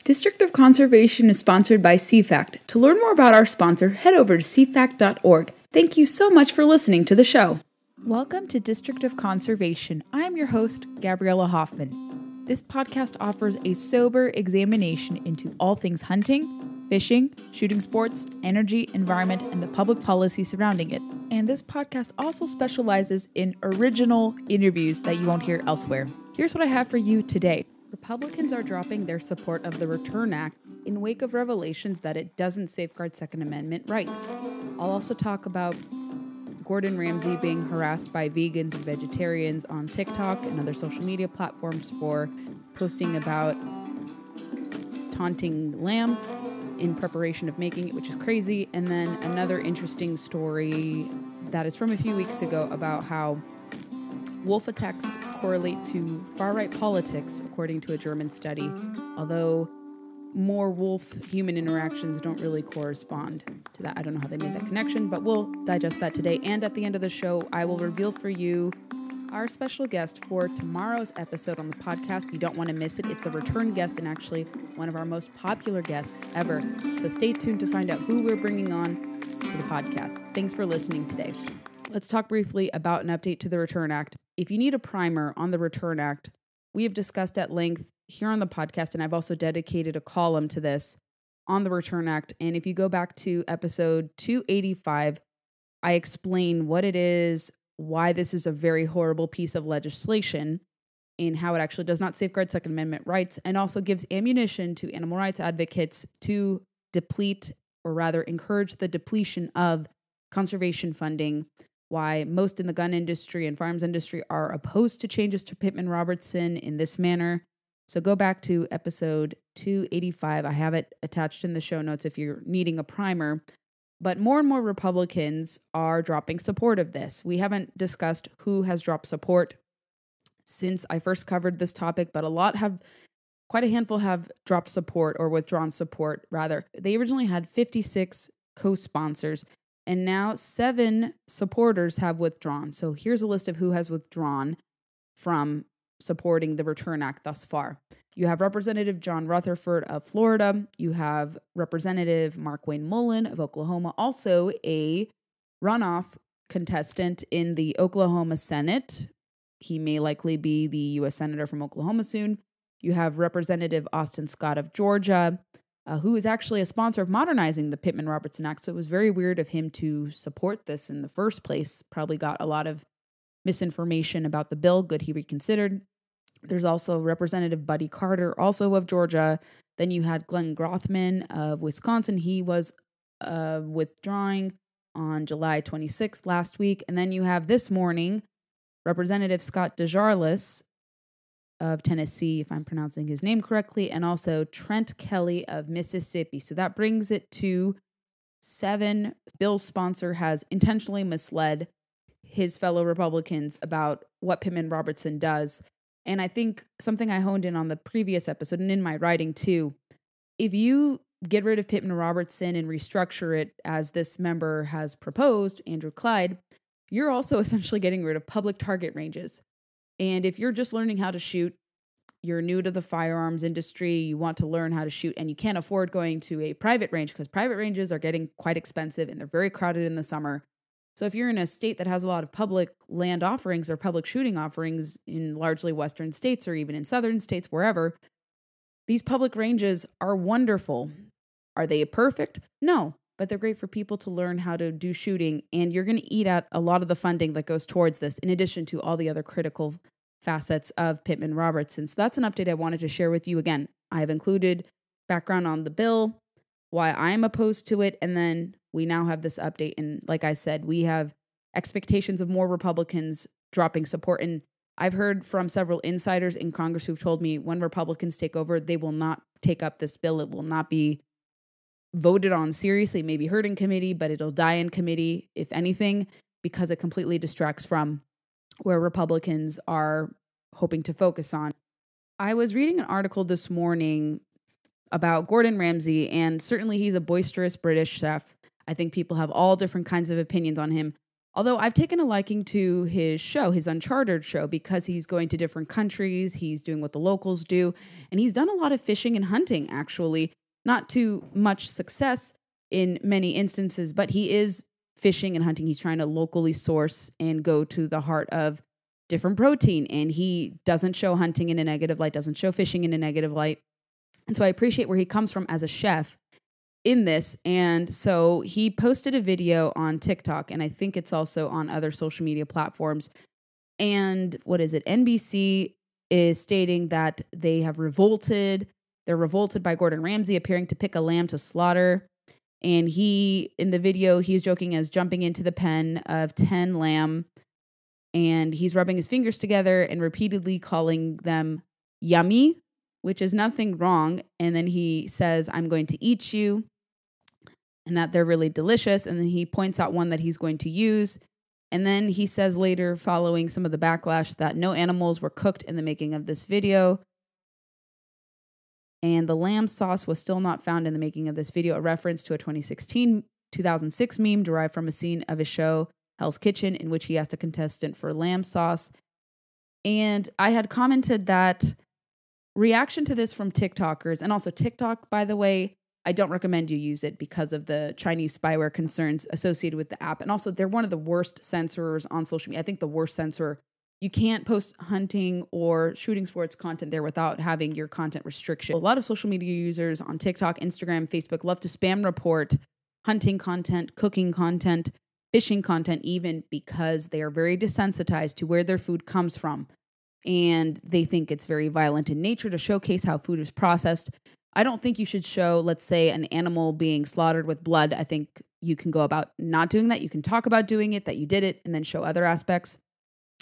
District of Conservation is sponsored by CFACT. To learn more about our sponsor, head over to cfact.org. Thank you so much for listening to the show. Welcome to District of Conservation. I am your host, Gabriella Hoffman. This podcast offers a sober examination into all things hunting, fishing, shooting sports, energy, environment, and the public policy surrounding it. And this podcast also specializes in original interviews that you won't hear elsewhere. Here's what I have for you today. Republicans are dropping their support of the Return Act in wake of revelations that it doesn't safeguard Second Amendment rights. I'll also talk about Gordon Ramsay being harassed by vegans and vegetarians on TikTok and other social media platforms for posting about taunting lamb in preparation of making it, which is crazy. And then another interesting story that is from a few weeks ago about how wolf attacks correlate to far-right politics, according to a German study, although more wolf-human interactions don't really correspond to that. I don't know how they made that connection, but we'll digest that today. And at the end of the show, I will reveal for you our special guest for tomorrow's episode on the podcast. You don't want to miss it. It's a return guest and actually one of our most popular guests ever. So stay tuned to find out who we're bringing on to the podcast. Thanks for listening today. Let's talk briefly about an update to the Return Act. If you need a primer on the Return Act, we have discussed at length here on the podcast, and I've also dedicated a column to this on the Return Act. And if you go back to episode 285, I explain what it is, why this is a very horrible piece of legislation, and how it actually does not safeguard Second Amendment rights, and also gives ammunition to animal rights advocates to deplete, or rather encourage the depletion of conservation funding, why most in the gun industry and firearms industry are opposed to changes to Pittman-Robertson in this manner. So go back to episode 285. I have it attached in the show notes if you're needing a primer. But more and more Republicans are dropping support of this. We haven't discussed who has dropped support since I first covered this topic, but quite a handful have dropped support or withdrawn support, rather. They originally had 56 co-sponsors, and now 7 supporters have withdrawn. So here's a list of who has withdrawn from supporting the Return Act thus far. You have Representative John Rutherford of Florida. You have Representative Mark Wayne Mullen of Oklahoma, also a runoff contestant in the Oklahoma Senate. He may likely be the U.S. Senator from Oklahoma soon. You have Representative Austin Scott of Georgia, who is actually a sponsor of modernizing the Pittman-Robertson Act. So it was very weird of him to support this in the first place. Probably got a lot of misinformation about the bill. Good he reconsidered. There's also Representative Buddy Carter, also of Georgia. Then you had Glenn Grothman of Wisconsin. He was withdrawing on July 26th last week. And then you have this morning Representative Scott DeJarlis of Tennessee, if I'm pronouncing his name correctly, and also Trent Kelly of Mississippi. So that brings it to 7. Bill's sponsor has intentionally misled his fellow Republicans about what Pittman-Robertson does. And I think something I honed in on the previous episode and in my writing too, if you get rid of Pittman-Robertson and restructure it as this member has proposed, Andrew Clyde, you're also essentially getting rid of public target ranges. And if you're just learning how to shoot, you're new to the firearms industry, you want to learn how to shoot, and you can't afford going to a private range because private ranges are getting quite expensive and they're very crowded in the summer. So if you're in a state that has a lot of public land offerings or public shooting offerings in largely Western states or even in Southern states, wherever, these public ranges are wonderful. Are they perfect? No, but they're great for people to learn how to do shooting, and you're going to eat at a lot of the funding that goes towards this, in addition to all the other critical facets of Pittman-Robertson. So that's an update I wanted to share with you. Again, I have included background on the bill, why I'm opposed to it, and then we now have this update. And like I said, we have expectations of more Republicans dropping support. And I've heard from several insiders in Congress who've told me when Republicans take over, they will not take up this bill. It will not be voted on seriously, maybe heard in committee, but it'll die in committee, if anything, because it completely distracts from where Republicans are hoping to focus on. I was reading an article this morning about Gordon Ramsay, and certainly he's a boisterous British chef. I think people have all different kinds of opinions on him. Although I've taken a liking to his show, his Uncharted show, because he's going to different countries, he's doing what the locals do, and he's done a lot of fishing and hunting, actually. Not too much success in many instances, but he is fishing and hunting. He's trying to locally source and go to the heart of different protein, and he doesn't show hunting in a negative light, doesn't show fishing in a negative light. And so I appreciate where he comes from as a chef in this. And so he posted a video on TikTok, and I think it's also on other social media platforms. And what is it? NBC is stating that they have revolted. They're revolted by Gordon Ramsay appearing to pick a lamb to slaughter. And in the video, he's joking as jumping into the pen of 10 lamb. And he's rubbing his fingers together and repeatedly calling them yummy, which is nothing wrong. And then he says, "I'm going to eat you," and that they're really delicious. And then he points out one that he's going to use. And then he says later, following some of the backlash, that no animals were cooked in the making of this video. And the lamb sauce was still not found in the making of this video, a reference to a 2006 meme derived from a scene of his show, Hell's Kitchen, in which he asked a contestant for lamb sauce. And I had commented that reaction to this from TikTokers, and also TikTok, by the way, I don't recommend you use it because of the Chinese spyware concerns associated with the app. And also, they're one of the worst censorers on social media. I think the worst censorer. You can't post hunting or shooting sports content there without having your content restriction. A lot of social media users on TikTok, Instagram, Facebook love to spam report hunting content, cooking content, fishing content, even because they are very desensitized to where their food comes from. And they think it's very violent in nature to showcase how food is processed. I don't think you should show, let's say, an animal being slaughtered with blood. I think you can go about not doing that. You can talk about doing it, that you did it, and then show other aspects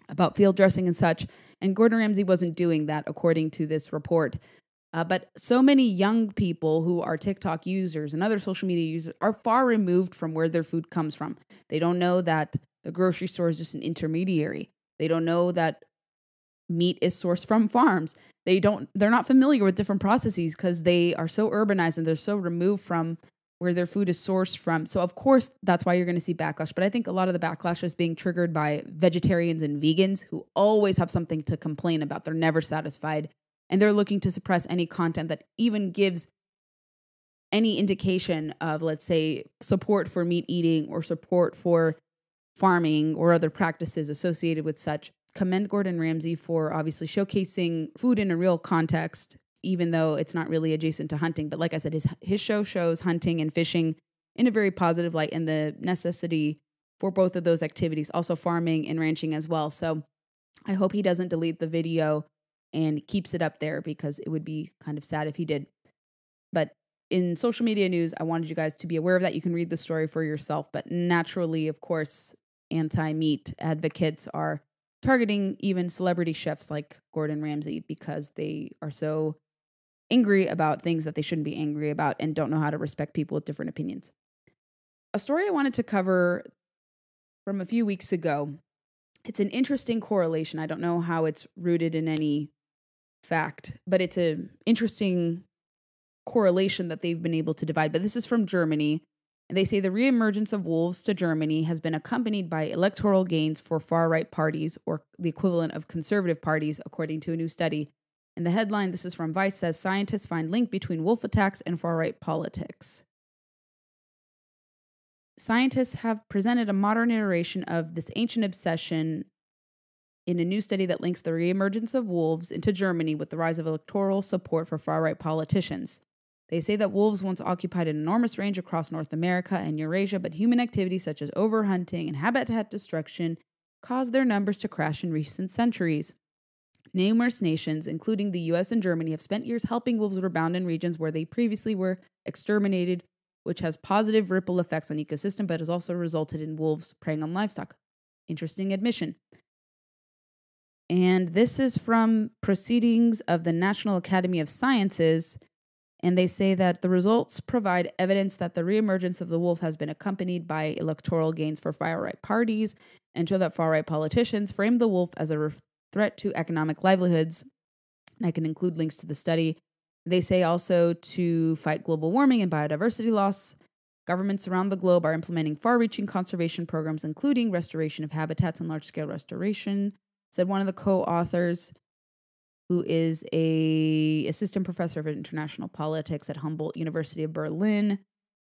about field dressing and such. And Gordon Ramsay wasn't doing that, according to this report. But so many young people who are TikTok users and other social media users are far removed from where their food comes from. They don't know that the grocery store is just an intermediary. They don't know that meat is sourced from farms. They're not familiar with different processes because they are so urbanized and they're so removed from where their food is sourced from. So of course, that's why you're going to see backlash. But I think a lot of the backlash is being triggered by vegetarians and vegans who always have something to complain about. They're never satisfied. And they're looking to suppress any content that even gives any indication of, let's say, support for meat eating or support for farming or other practices associated with such. Commend Gordon Ramsay for obviously showcasing food in a real context, even though it's not really adjacent to hunting. But like I said, his show shows hunting and fishing in a very positive light and the necessity for both of those activities, also farming and ranching as well. So I hope he doesn't delete the video and keeps it up there, because it would be kind of sad if he did. But in social media news, I wanted you guys to be aware of that. You can read the story for yourself. But naturally, of course, anti-meat advocates are targeting even celebrity chefs like Gordon Ramsay because they are so angry about things that they shouldn't be angry about and don't know how to respect people with different opinions. A story I wanted to cover from a few weeks ago. It's an interesting correlation. I don't know how it's rooted in any fact, but it's an interesting correlation that they've been able to divide. But this is from Germany. And they say the reemergence of wolves to Germany has been accompanied by electoral gains for far-right parties, or the equivalent of conservative parties, according to a new study. And the headline, this is from Vice, says scientists find link between wolf attacks and far-right politics. Scientists have presented a modern iteration of this ancient obsession in a new study that links the reemergence of wolves into Germany with the rise of electoral support for far-right politicians. They say that wolves once occupied an enormous range across North America and Eurasia, but human activities such as overhunting and habitat destruction caused their numbers to crash in recent centuries. Numerous nations, including the US and Germany, have spent years helping wolves rebound in regions where they previously were exterminated, which has positive ripple effects on ecosystem, but has also resulted in wolves preying on livestock. Interesting admission. And this is from Proceedings of the National Academy of Sciences. And they say that the results provide evidence that the reemergence of the wolf has been accompanied by electoral gains for far-right parties, and show that far-right politicians frame the wolf as a threat to economic livelihoods. And I can include links to the study. They say also to fight global warming and biodiversity loss. Governments around the globe are implementing far-reaching conservation programs, including restoration of habitats and large-scale restoration, said one of the co-authors, who is a assistant professor of international politics at Humboldt University of Berlin,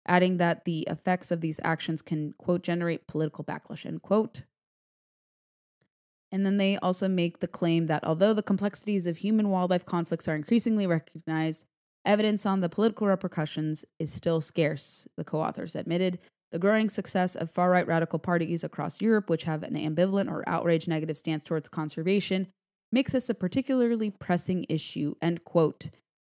adding that the effects of these actions can, quote, generate political backlash, end quote. And then they also make the claim that although the complexities of human-wildlife conflicts are increasingly recognized, evidence on the political repercussions is still scarce, the co-authors admitted. The growing success of far-right radical parties across Europe, which have an ambivalent or outraged negative stance towards conservation, makes this a particularly pressing issue, end quote.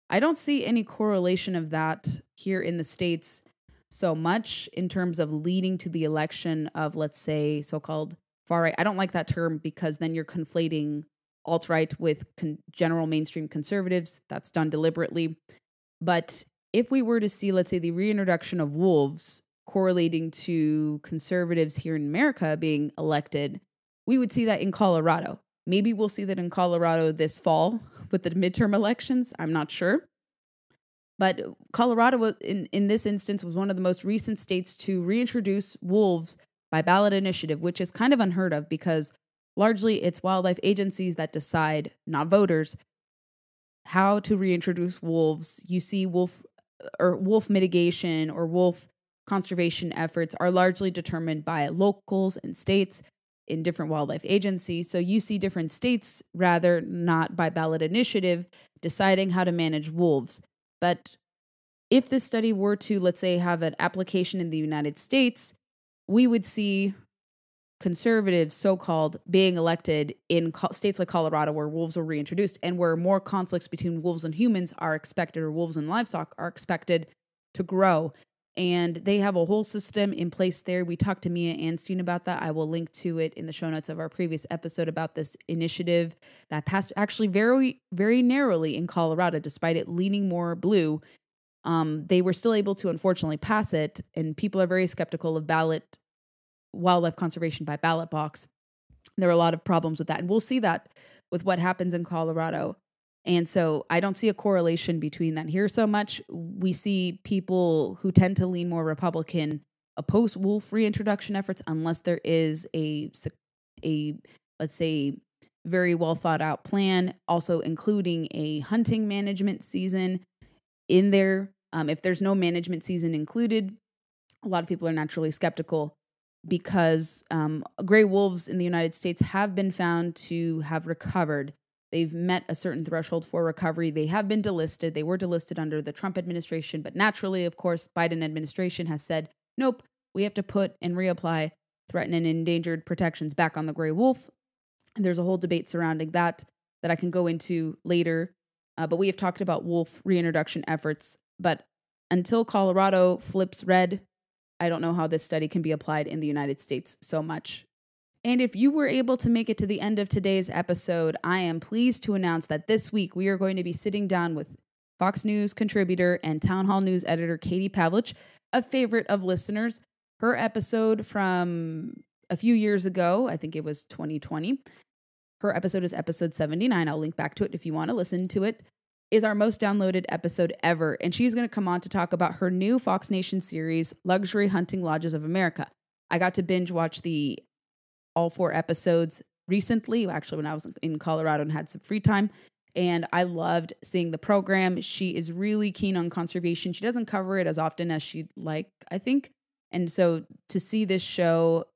I don't see any correlation of that here in the States so much in terms of leading to the election of, let's say, so-called far-right. I don't like that term because then you're conflating alt-right with general mainstream conservatives. That's done deliberately. But if we were to see, let's say, the reintroduction of wolves correlating to conservatives here in America being elected, we would see that in Colorado. Maybe we'll see that in Colorado this fall with the midterm elections. I'm not sure. But Colorado, in this instance, was one of the most recent states to reintroduce wolves by ballot initiative, which is kind of unheard of because largely it's wildlife agencies that decide, not voters, how to reintroduce wolves. You see wolf mitigation or wolf conservation efforts are largely determined by locals and states in different wildlife agencies. So you see different states, rather not by ballot initiative, deciding how to manage wolves. But if this study were to, let's say, have an application in the United States, we would see conservatives, so-called, being elected in states like Colorado where wolves are reintroduced and where more conflicts between wolves and humans are expected, or wolves and livestock are expected to grow. And they have a whole system in place there. We talked to Mia Anstein about that. I will link to it in the show notes of our previous episode about this initiative that passed actually very, very narrowly in Colorado, despite it leaning more blue. They were still able to, unfortunately, pass it. And people are very skeptical of wildlife conservation by ballot box. There are a lot of problems with that. And we'll see that with what happens in Colorado. And so I don't see a correlation between that here so much. We see people who tend to lean more Republican oppose wolf reintroduction efforts unless there is a let's say, very well thought out plan, also including a hunting management season in there. If there's no management season included, a lot of people are naturally skeptical because gray wolves in the United States have been found to have recovered. They've met a certain threshold for recovery. They have been delisted. They were delisted under the Trump administration, but naturally, of course, Biden administration has said, nope, we have to put and reapply threatened and endangered protections back on the gray wolf. And there's a whole debate surrounding that I can go into later. But we have talked about wolf reintroduction efforts. But until Colorado flips red, I don't know how this study can be applied in the United States so much. And if you were able to make it to the end of today's episode, I am pleased to announce that this week we are going to be sitting down with Fox News contributor and Town Hall News editor Katie Pavlich, a favorite of listeners. Her episode from a few years ago, I think it was 2020, her episode is episode 79. I'll link back to it if you want to listen to it, is our most downloaded episode ever. And she's going to come on to talk about her new Fox Nation series, Luxury Hunting Lodges of America. I got to binge watch all 4 episodes recently, actually when I was in Colorado and had some free time. And I loved seeing the program. She is really keen on conservation. She doesn't cover it as often as she'd like, I think. And so to see this show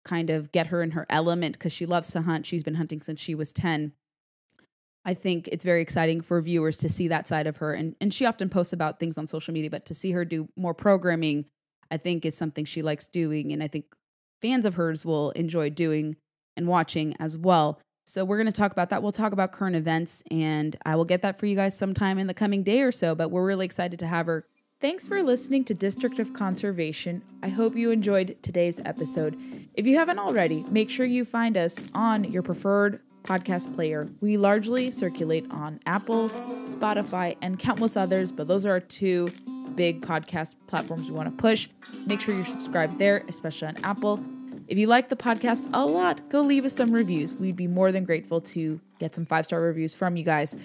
kind of get her in her element, because she loves to hunt. She's been hunting since she was 10. I think it's very exciting for viewers to see that side of her. And she often posts about things on social media, but to see her do more programming, I think is something she likes doing. And I think fans of hers will enjoy doing and watching as well. So we're going to talk about that. We'll talk about current events, and I will get that for you guys sometime in the coming day or so, but we're really excited to have her. Thanks for listening to District of Conservation. I hope you enjoyed today's episode. If you haven't already, make sure you find us on your preferred podcast player. We largely circulate on Apple, Spotify, and countless others, but those are our 2 big podcast platforms we want to push. Make sure you're subscribed there, especially on Apple. If you like the podcast a lot, go leave us some reviews. We'd be more than grateful to get some 5-star reviews from you guys.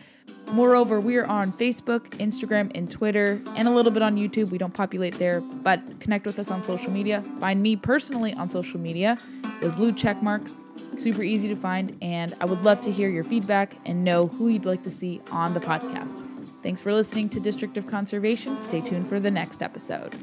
Moreover, we are on Facebook, Instagram, and Twitter, and a little bit on YouTube. We don't populate there, but connect with us on social media. Find me personally on social media with blue check marks. Super easy to find, and I would love to hear your feedback and know who you'd like to see on the podcast. Thanks for listening to District of Conservation. Stay tuned for the next episode.